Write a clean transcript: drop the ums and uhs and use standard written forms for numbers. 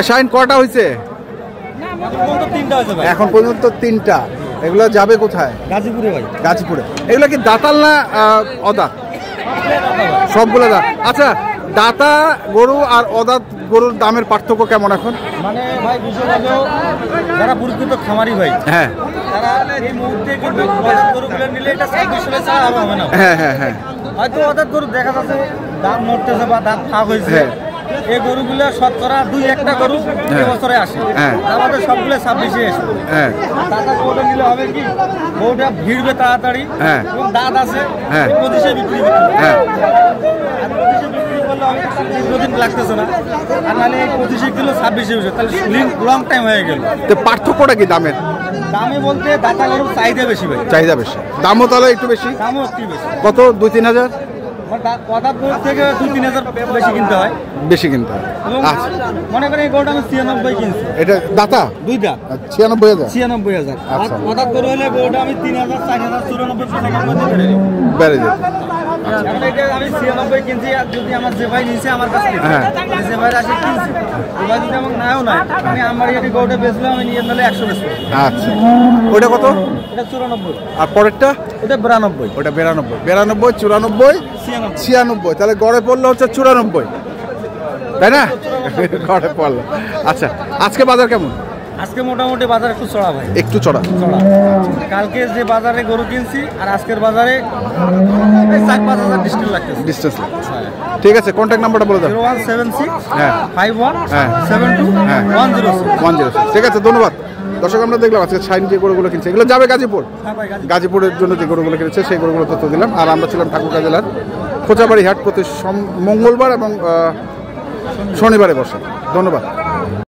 Shine কটা হয়েছে? এখন পর্যন্ত 3টা। এগুলো যাবে কোথায়? গাজীপুরে ভাই। গাজীপুরে। এগুলো কি দাতাল না অদাঁত? সবগুলো দাঁত। আচ্ছা, দাতা গরু আর অদাঁত গরুর দামের পার্থক্য কেমন এখন? মানে ভাই বিষয় হলো যারা প্রকৃত খামারি ভাই, হ্যাঁ, তারা এই মুহূর্তে কিন্তু গরুগুলো নিলে এটা 26 সালে ছাড়া হবে না। হ্যাঁ হ্যাঁ হ্যাঁ। হয়তো অদাঁত গরু দেখা যাচ্ছে দাঁত নড়তেছে বা দাঁত ফাঁক হয়েছে, এই গরুগুলো শতকরা 2-1টা গরু বছরে আসে, আমাদের সবগুলো 26-এ আসে। দাদা গরুটা নিলে হবে কি, গরুটা ভিড়বে তাড়াতাড়ি এবং দাঁত আছে, 25-এ বিক্রি করতে হবে। আর 25-এ বিক্রি করলে হবে দীর্ঘদিন লাগতেছে না, আর নাহলে এই 25-এ কিলো 26-এ বসে, তাহলে লং টাইম হয়ে গেল। তো পার্থক্যটা কি দামের? দামে বলতে দাতা গরুর চাহিদা বেশি ভাই। চাহিদা বেশি, দামও তাহলে একটু বেশি? দামও একটু বেশি। কত? 2-3 হাজার? অদাঁত গরুর থেকে 2-3 হাজার বেশি কিনতে হয়। বেশি কিনতে হয়। আচ্ছা, মনে করেন এই গরুটা আমি 96 কিনছি। এটা দাতা? 2 দাঁত। 96,000? 96,000। আচ্ছা। অদাঁত গরু হলে গরুটা আমি 3,000, 4,000, 94,000 মধ্যে বেড়ে যেত। আমি 96 কিনছি, আর যদি আমার যে ভাই নিচে আমার কাছ থেকে, যে ভাই আসে কিনছি, এবার যদি আমার নাও নাই, আমি আমার এই গরুটা বেচলাম, আমি নিয়ে নিলে 100 বেচবো। আচ্ছা, ওটা কত? এটা 94। আর পরেরটা? এটা 92। ওটা 92, 94, 96, তাহলে গড়ে পড়লো হচ্ছে 94, তাই না? গড়ে পড়লো। আচ্ছা, আজকে বাজার কেমন? আজকে মোটামুটি বাজার একটু চড়া ভাই। একটু চড়া? কালকে যে বাজারে গরু কিনছি আর আজকের বাজারে 4-5 হাজার ডিস্টেন্স লাগতেছে। ঠিক আছে, কন্ট্যাক্ট নাম্বারটা বলে দাও। 0176 51 72 106। ঠিক আছে, ধন্যবাদ। দর্শক, আমরা দেখলাম আজকে শাইন যে গরুগুলো কিনছে, এগুলো যাবে গাজীপুর। গাজীপুরের জন্য যে গরুগুলো কিনেছে সেই গরুগুলো তথ্য দিলাম। আর আমরা ছিলাম ঠাকুরগাঁ জেলার খোঁচাবাড়ি হাট, প্রতি মঙ্গলবার এবং শনিবারে বসে। ধন্যবাদ।